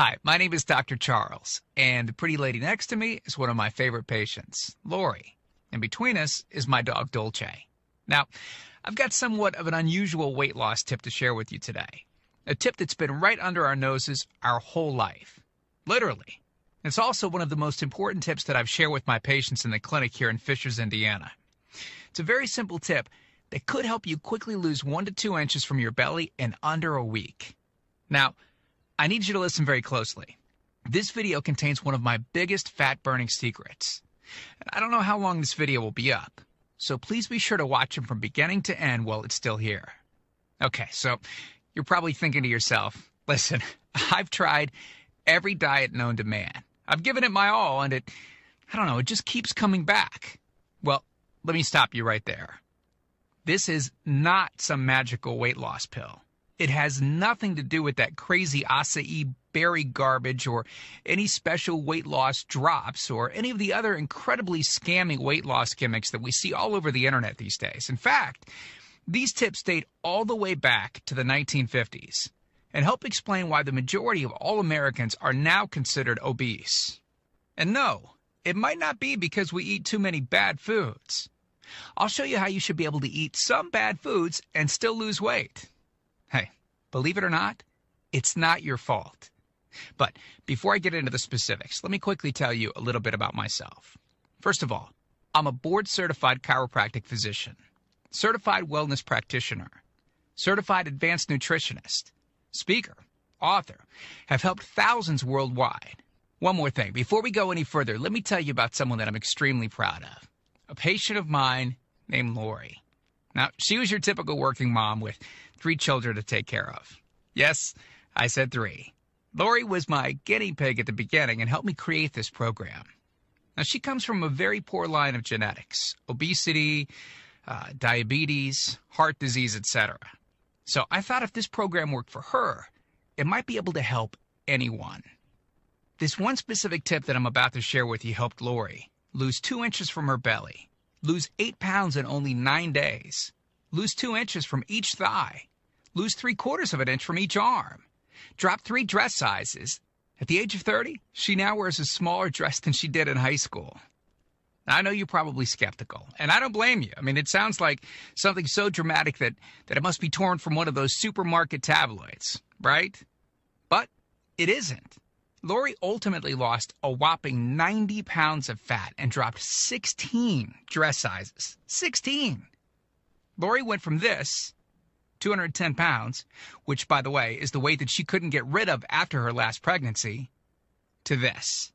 Hi, my name is Dr. Charles, and the pretty lady next to me is one of my favorite patients, Lori. And between us is my dog, Dolce. Now, I've got somewhat of an unusual weight loss tip to share with you today. A tip that's been right under our noses our whole life. Literally. It's also one of the most important tips that I've shared with my patients in the clinic here in Fishers, Indiana. It's a very simple tip that could help you quickly lose 1 to 2 inches from your belly in under a week. Now, I need you to listen very closely. This video contains one of my biggest fat-burning secrets. And I don't know how long this video will be up, so please be sure to watch it from beginning to end while it's still here. Okay, so you're probably thinking to yourself, listen, I've tried every diet known to man. I've given it my all, and it just keeps coming back. Well, let me stop you right there. This is not some magical weight loss pill. It has nothing to do with that crazy acai berry garbage or any special weight loss drops or any of the other incredibly scammy weight loss gimmicks that we see all over the internet these days. In fact, these tips date all the way back to the 1950s and help explain why the majority of all Americans are now considered obese. And no, it might not be because we eat too many bad foods. I'll show you how you should be able to eat some bad foods and still lose weight. Hey, believe it or not, it's not your fault. But before I get into the specifics, let me quickly tell you a little bit about myself. First of all, I'm a board-certified chiropractic physician, certified wellness practitioner, certified advanced nutritionist, speaker, author, have helped thousands worldwide. One more thing, before we go any further, let me tell you about someone that I'm extremely proud of, a patient of mine named Lori. Now, she was your typical working mom with 3 children to take care of. Yes, I said 3. Lori was my guinea pig at the beginning and helped me create this program. Now, she comes from a very poor line of genetics, obesity, diabetes, heart disease, etc. So I thought if this program worked for her, it might be able to help anyone. This one specific tip that I'm about to share with you helped Lori lose 2 inches from her belly, lose 8 pounds in only 9 days, lose 2 inches from each thigh, lose 3/4 of an inch from each arm, drop 3 dress sizes. At the age of 30, she now wears a smaller dress than she did in high school. Now, I know you're probably skeptical, and I don't blame you. I mean, it sounds like something so dramatic that it must be torn from one of those supermarket tabloids, right? But it isn't. Lori ultimately lost a whopping 90 pounds of fat and dropped 16 dress sizes. 16! Lori went from this, 210 pounds, which, by the way, is the weight that she couldn't get rid of after her last pregnancy, to this,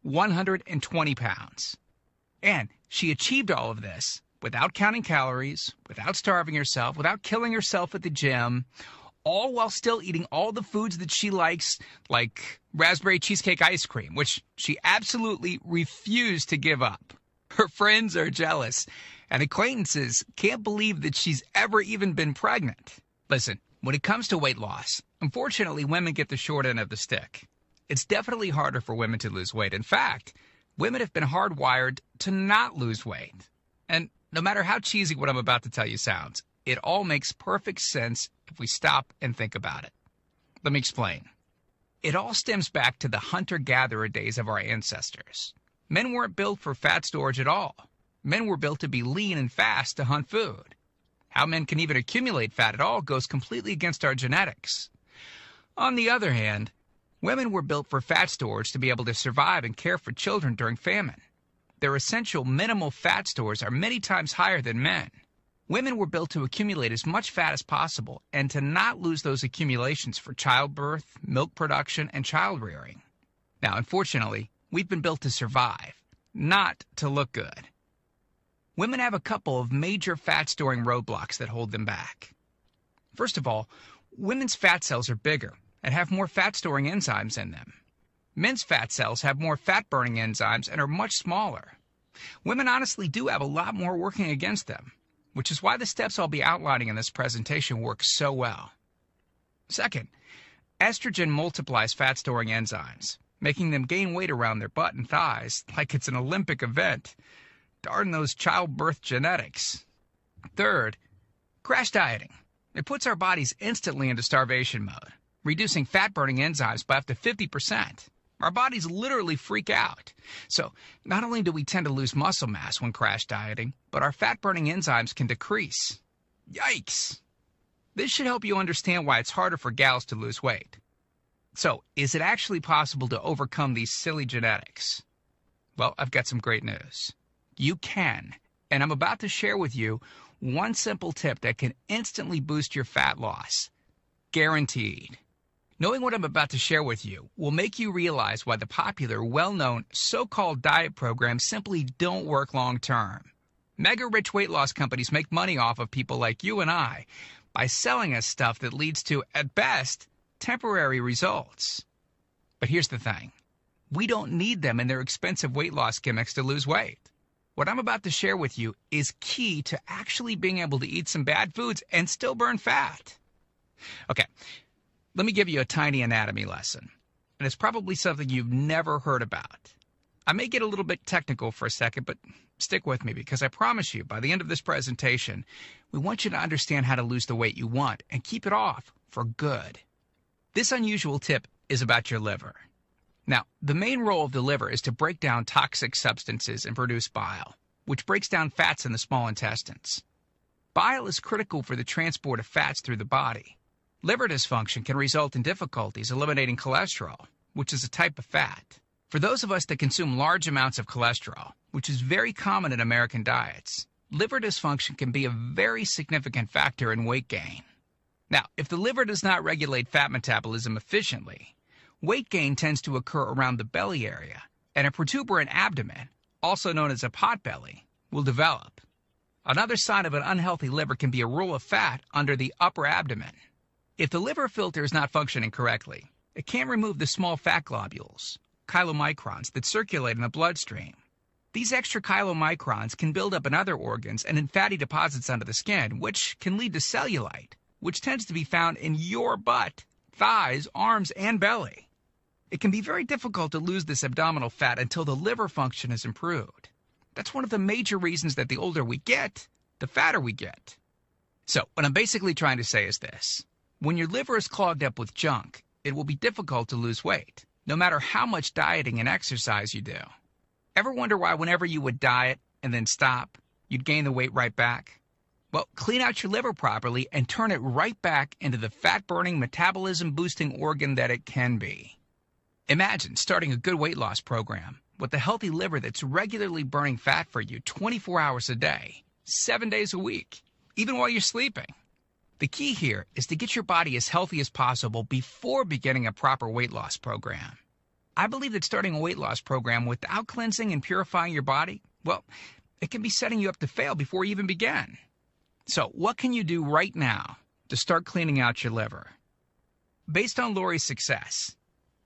120 pounds. And she achieved all of this without counting calories, without starving herself, without killing herself at the gym, all while still eating all the foods that she likes, like raspberry cheesecake ice cream, which she absolutely refused to give up. Her friends are jealous, and acquaintances can't believe that she's ever even been pregnant. Listen, when it comes to weight loss, unfortunately, women get the short end of the stick. It's definitely harder for women to lose weight. In fact, women have been hardwired to not lose weight. And no matter how cheesy what I'm about to tell you sounds, it all makes perfect sense if we stop and think about it. Let me explain. It all stems back to the hunter-gatherer days of our ancestors. Men weren't built for fat storage at all. Men were built to be lean and fast to hunt food. How men can even accumulate fat at all goes completely against our genetics. On the other hand, women were built for fat storage to be able to survive and care for children during famine. Their essential minimal fat stores are many times higher than men. Women were built to accumulate as much fat as possible and to not lose those accumulations for childbirth, milk production, and child rearing. Now, unfortunately, we've been built to survive, not to look good. Women have a couple of major fat-storing roadblocks that hold them back. First of all, women's fat cells are bigger and have more fat-storing enzymes in them. Men's fat cells have more fat-burning enzymes and are much smaller. Women honestly do have a lot more working against them, which is why the steps I'll be outlining in this presentation work so well. Second, estrogen multiplies fat-storing enzymes, making them gain weight around their butt and thighs like it's an Olympic event. Darn those childbirth genetics. Third, crash dieting. It puts our bodies instantly into starvation mode. reducing fat-burning enzymes by up to 50%. Our bodies literally freak out. So not only do we tend to lose muscle mass when crash dieting, but our fat-burning enzymes can decrease. Yikes! This should help you understand why it's harder for gals to lose weight. So, is it actually possible to overcome these silly genetics? Well, I've got some great news. You can, and I'm about to share with you one simple tip that can instantly boost your fat loss. Guaranteed. Knowing what I'm about to share with you will make you realize why the popular, well-known, so-called diet programs simply don't work long-term. Mega-rich weight loss companies make money off of people like you and I by selling us stuff that leads to, at best, temporary results. But here's the thing. We don't need them in their expensive weight loss gimmicks to lose weight. What I'm about to share with you is key to actually being able to eat some bad foods and still burn fat. Okay, let me give you a tiny anatomy lesson. And it's probably something you've never heard about. I may get a little bit technical for a second, but stick with me because I promise you, by the end of this presentation, we want you to understand how to lose the weight you want and keep it off for good. This unusual tip is about your liver. Now, the main role of the liver is to break down toxic substances and produce bile, which breaks down fats in the small intestines. Bile is critical for the transport of fats through the body. Liver dysfunction can result in difficulties eliminating cholesterol, which is a type of fat. For those of us that consume large amounts of cholesterol, which is very common in American diets, liver dysfunction can be a very significant factor in weight gain. Now, if the liver does not regulate fat metabolism efficiently, weight gain tends to occur around the belly area, and a protuberant abdomen, also known as a potbelly, will develop. Another sign of an unhealthy liver can be a roll of fat under the upper abdomen. If the liver filter is not functioning correctly, it can't remove the small fat globules, chylomicrons, that circulate in the bloodstream. These extra chylomicrons can build up in other organs and in fatty deposits under the skin, which can lead to cellulite, which tends to be found in your butt, thighs, arms, and belly. It can be very difficult to lose this abdominal fat until the liver function is improved. That's one of the major reasons that the older we get, the fatter we get. So, what I'm basically trying to say is this. When your liver is clogged up with junk, it will be difficult to lose weight, no matter how much dieting and exercise you do. Ever wonder why whenever you would diet and then stop, you'd gain the weight right back? Well, clean out your liver properly and turn it right back into the fat-burning, metabolism-boosting organ that it can be. Imagine starting a good weight loss program with a healthy liver that's regularly burning fat for you 24 hours a day, 7 days a week, even while you're sleeping. The key here is to get your body as healthy as possible before beginning a proper weight loss program. I believe that starting a weight loss program without cleansing and purifying your body, well, it can be setting you up to fail before you even begin. So, what can you do right now to start cleaning out your liver? Based on Lori's success,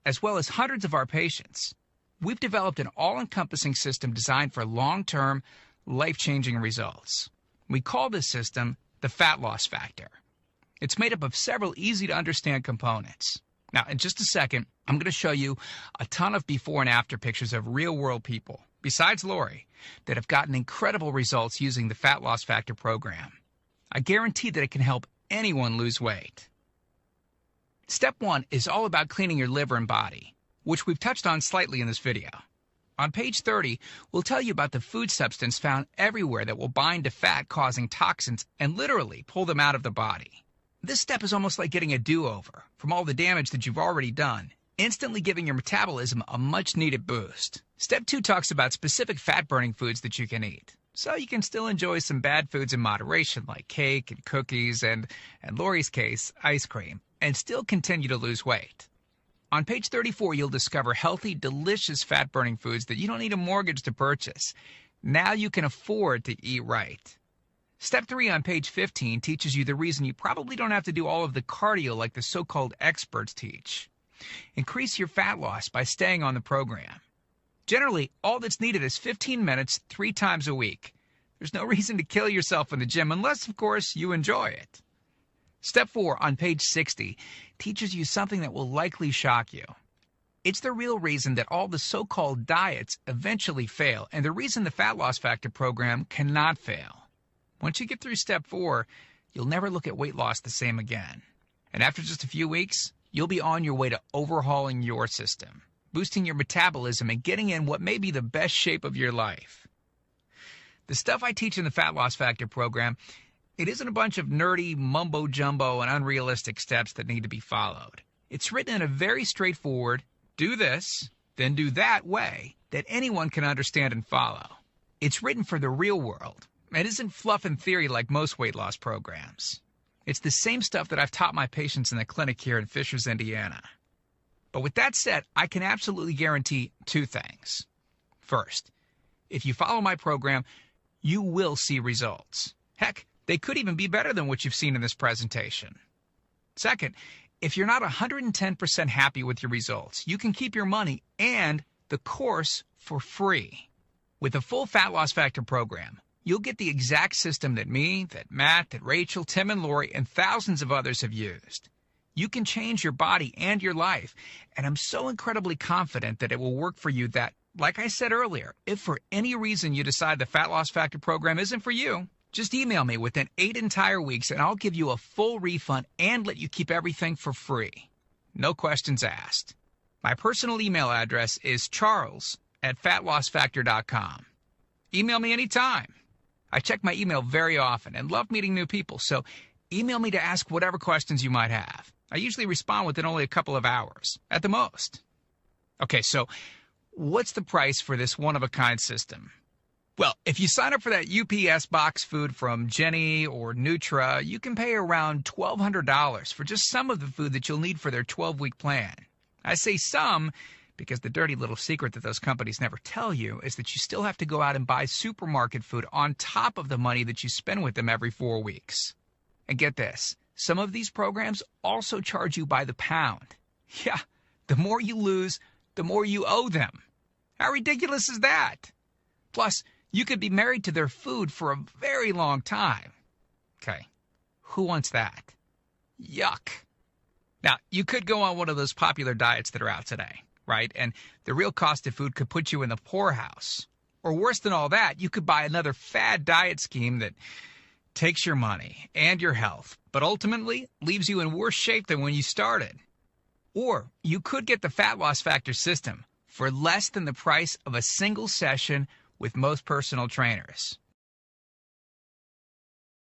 as well as hundreds of our patients, we've developed an all-encompassing system designed for long-term, life-changing results. We call this system the Fat Loss Factor. It's made up of several easy-to-understand components. Now, in just a second, I'm going to show you a ton of before and after pictures of real-world people, besides Lori, that have gotten incredible results using the Fat Loss Factor program. I guarantee that it can help anyone lose weight. Step 1 is all about cleaning your liver and body, which we've touched on slightly in this video. On page 30, we'll tell you about the food substance found everywhere that will bind to fat, causing toxins and literally pull them out of the body. This step is almost like getting a do-over from all the damage that you've already done, instantly giving your metabolism a much-needed boost. Step 2 talks about specific fat-burning foods that you can eat, so you can still enjoy some bad foods in moderation like cake and cookies and, in Lori's case, ice cream, and still continue to lose weight. On page 34, you'll discover healthy, delicious fat-burning foods that you don't need a mortgage to purchase. Now you can afford to eat right. Step 3 on page 15 teaches you the reason you probably don't have to do all of the cardio like the so-called experts teach. Increase your fat loss by staying on the program. Generally, all that's needed is 15 minutes 3 times a week. There's no reason to kill yourself in the gym unless, of course, you enjoy it. Step 4 on page 60 teaches you something that will likely shock you. It's the real reason that all the so-called diets eventually fail, and the reason the Fat Loss Factor program cannot fail. Once you get through step 4, you'll never look at weight loss the same again. And after just a few weeks, you'll be on your way to overhauling your system, boosting your metabolism, and getting in what may be the best shape of your life. The stuff I teach in the Fat Loss Factor program, it isn't a bunch of nerdy mumbo-jumbo and unrealistic steps that need to be followed. It's written in a very straightforward, do this, then do that way that anyone can understand and follow. It's written for the real world. It isn't fluff and theory like most weight loss programs. It's the same stuff that I've taught my patients in the clinic here in Fishers, Indiana. But with that said, I can absolutely guarantee two things. First, if you follow my program, you will see results. Heck, they could even be better than what you've seen in this presentation. Second, if you're not 110% happy with your results, you can keep your money and the course for free. With the full Fat Loss Factor program, you'll get the exact system that me, that Matt, that Rachel, Tim, and Lori, and thousands of others have used. You can change your body and your life, and I'm so incredibly confident that it will work for you that, like I said earlier, if for any reason you decide the Fat Loss Factor program isn't for you, just email me within 8 entire weeks and I'll give you a full refund and let you keep everything for free. No questions asked. My personal email address is charles@fatlossfactor.com. Email me anytime. I check my email very often and love meeting new people, so email me to ask whatever questions you might have. I usually respond within only a couple of hours, at the most. Okay, so what's the price for this one-of-a-kind system? Well, if you sign up for that UPS box food from Jenny or Nutra, you can pay around $1,200 for just some of the food that you'll need for their 12-week plan. I say some because the dirty little secret that those companies never tell you is that you still have to go out and buy supermarket food on top of the money that you spend with them every 4 weeks. And get this, some of these programs also charge you by the pound. Yeah, the more you lose, the more you owe them. How ridiculous is that? Plus, you could be married to their food for a very long time. Okay, who wants that? Yuck. Now, you could go on one of those popular diets that are out today, right? And the real cost of food could put you in the poorhouse. Or worse than all that, you could buy another fad diet scheme that takes your money and your health, but ultimately leaves you in worse shape than when you started. Or you could get the Fat Loss Factor system for less than the price of a single session with most personal trainers.